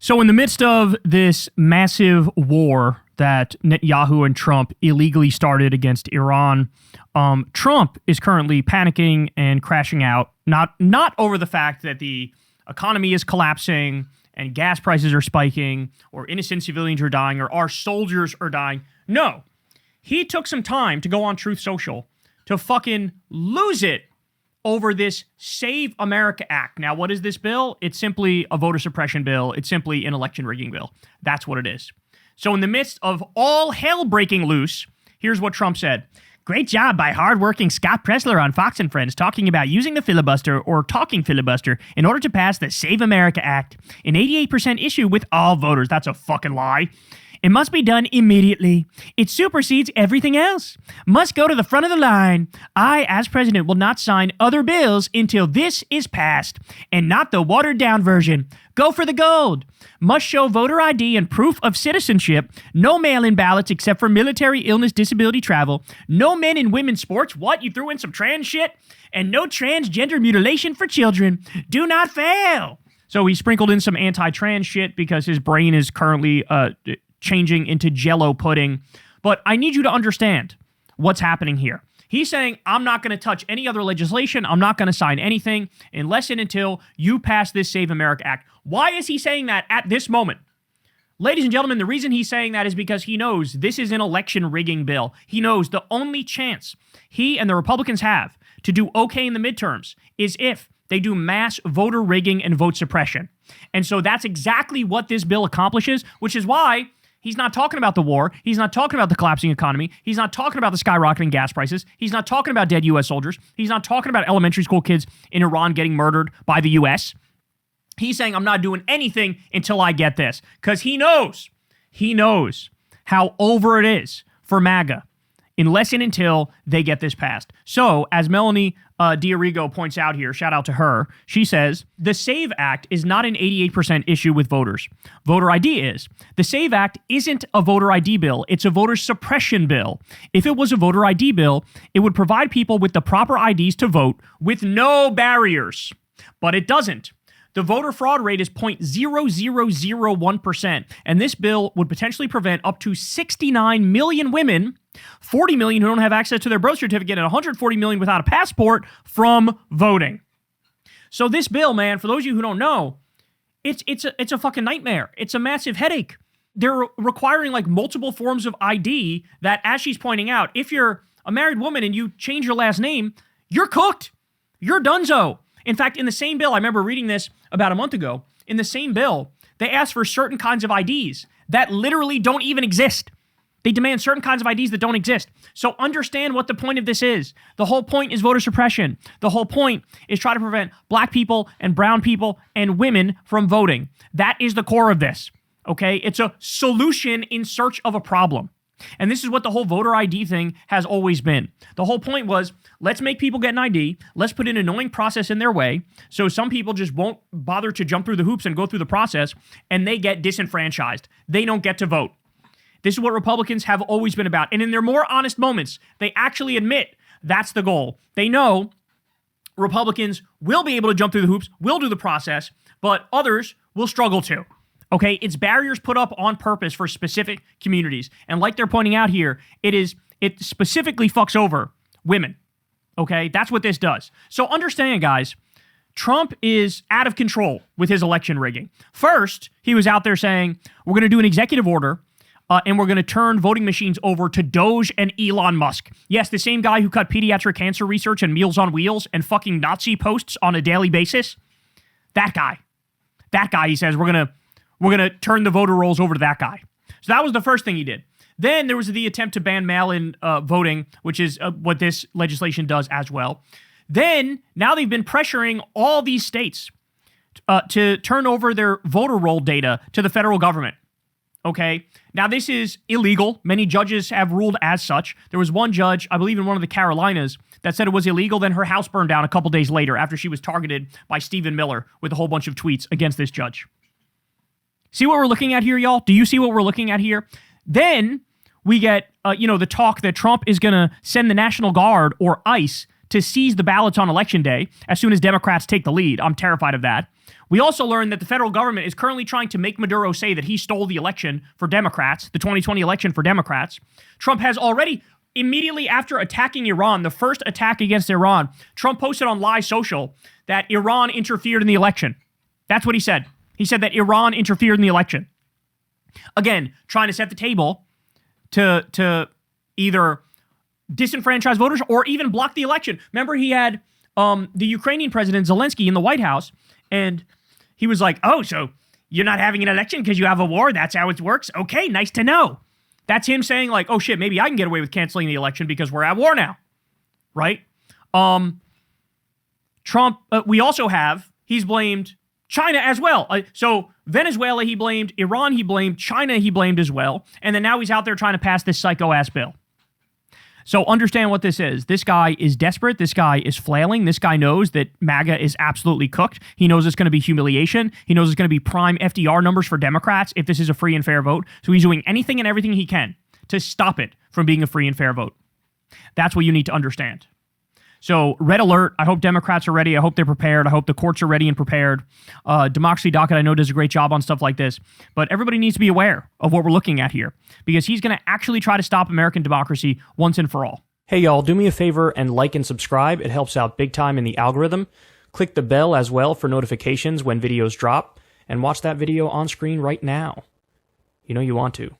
So in the midst of this massive war that Netanyahu and Trump illegally started against Iran, Trump is currently panicking and crashing out, not over the fact that the economy is collapsing and gas prices are spiking or innocent civilians are dying or our soldiers are dying. No. He took some time to go on Truth Social to fucking lose it over this Save America Act. Now, what is this bill? It's simply a voter suppression bill. It's simply an election rigging bill. That's what it is. So in the midst of all hell breaking loose, here's what Trump said. Great job by hardworking Scott Presler on Fox and Friends talking about using the filibuster or talking filibuster in order to pass the Save America Act, an 88% issue with all voters. That's a fucking lie. It must be done immediately. It supersedes everything else. Must go to the front of the line. I, as president, will not sign other bills until this is passed, and not the watered-down version. Go for the gold. Must show voter ID and proof of citizenship. No mail-in ballots except for military, illness, disability, travel. No men and women's sports. What? You threw in some trans shit? And no transgender mutilation for children. Do not fail. So he sprinkled in some anti-trans shit because his brain is currently changing into Jell-O pudding. But I need you to understand what's happening here. He's saying, I'm not going to touch any other legislation. I'm not going to sign anything unless and until you pass this Save America Act. Why is he saying that at this moment? Ladies and gentlemen, the reason he's saying that is because he knows this is an election rigging bill. He knows the only chance he and the Republicans have to do okay in the midterms is if they do mass voter rigging and vote suppression. And so that's exactly what this bill accomplishes, which is why he's not talking about the war. He's not talking about the collapsing economy. He's not talking about the skyrocketing gas prices. He's not talking about dead U.S. soldiers. He's not talking about elementary school kids in Iran getting murdered by the U.S. He's saying, I'm not doing anything until I get this. Because he knows how over it is for MAGA unless and until they get this passed. So, as Melanie Diarigo points out here, shout out to her, she says, the SAVE Act is not an 88% issue with voters. Voter ID is. The SAVE Act isn't a voter ID bill. It's a voter suppression bill. If it was a voter ID bill, it would provide people with the proper IDs to vote with no barriers. But it doesn't. The voter fraud rate is 0.0001%, and this bill would potentially prevent up to 69 million women, 40 million who don't have access to their birth certificate, and 140 million without a passport from voting. So this bill, man, for those of you who don't know, it's a fucking nightmare. It's a massive headache. They're requiring like multiple forms of ID that, as she's pointing out, if you're a married woman and you change your last name, you're cooked. You're donezo. In fact, in the same bill, I remember reading this about a month ago, in the same bill, they ask for certain kinds of IDs that literally don't even exist. They demand certain kinds of IDs that don't exist. So understand what the point of this is. The whole point is voter suppression. The whole point is try to prevent black people and brown people and women from voting. That is the core of this, okay? It's a solution in search of a problem. And this is what the whole voter ID thing has always been. The whole point was, let's make people get an ID. Let's put an annoying process in their way so some people just won't bother to jump through the hoops and go through the process, and they get disenfranchised. They don't get to vote. This is what Republicans have always been about. And in their more honest moments, they actually admit that's the goal. They know Republicans will be able to jump through the hoops, will do the process, but others will struggle to. Okay, it's barriers put up on purpose for specific communities. And like they're pointing out here, it specifically fucks over women. Okay, that's what this does. So understand, guys, Trump is out of control with his election rigging. First, he was out there saying, we're going to do an executive order and we're going to turn voting machines over to Doge and Elon Musk. Yes, the same guy who cut pediatric cancer research and Meals on Wheels and fucking Nazi posts on a daily basis. That guy, he says, we're going to turn the voter rolls over to that guy. So that was the first thing he did. Then there was the attempt to ban mail-in voting, which is what this legislation does as well. Then, now they've been pressuring all these states to turn over their voter roll data to the federal government. Okay? Now, this is illegal. Many judges have ruled as such. There was one judge, I believe in one of the Carolinas, that said it was illegal. Then her house burned down a couple days later after she was targeted by Stephen Miller with a whole bunch of tweets against this judge. See what we're looking at here, y'all? Do you see what we're looking at here? Then we get, the talk that Trump is going to send the National Guard or ICE to seize the ballots on election day as soon as Democrats take the lead. I'm terrified of that. We also learned that the federal government is currently trying to make Maduro say that he stole the election for Democrats, the 2020 election for Democrats. Trump has already, immediately after attacking Iran, the first attack against Iran, Trump posted on Live Social that Iran interfered in the election. That's what he said. He said that Iran interfered in the election. Again, trying to set the table to either disenfranchise voters or even block the election. Remember, he had the Ukrainian president Zelensky in the White House, and he was like, oh, so you're not having an election because you have a war? That's how it works? Okay, nice to know. That's him saying like, oh shit, maybe I can get away with canceling the election because we're at war now, right? Trump, we also have, he's blamed China as well. So Venezuela he blamed, Iran he blamed, China he blamed as well, and then now he's out there trying to pass this psycho-ass bill. So understand what this is. This guy is desperate. This guy is flailing. This guy knows that MAGA is absolutely cooked. He knows it's going to be humiliation. He knows it's going to be prime FDR numbers for Democrats if this is a free and fair vote. So he's doing anything and everything he can to stop it from being a free and fair vote. That's what you need to understand. So red alert. I hope Democrats are ready. I hope they're prepared. I hope the courts are ready and prepared. Democracy Docket, I know, does a great job on stuff like this. But everybody needs to be aware of what we're looking at here, because he's going to actually try to stop American democracy once and for all. Hey, y'all, do me a favor and like and subscribe. It helps out big time in the algorithm. Click the bell as well for notifications when videos drop. And watch that video on screen right now. You know you want to.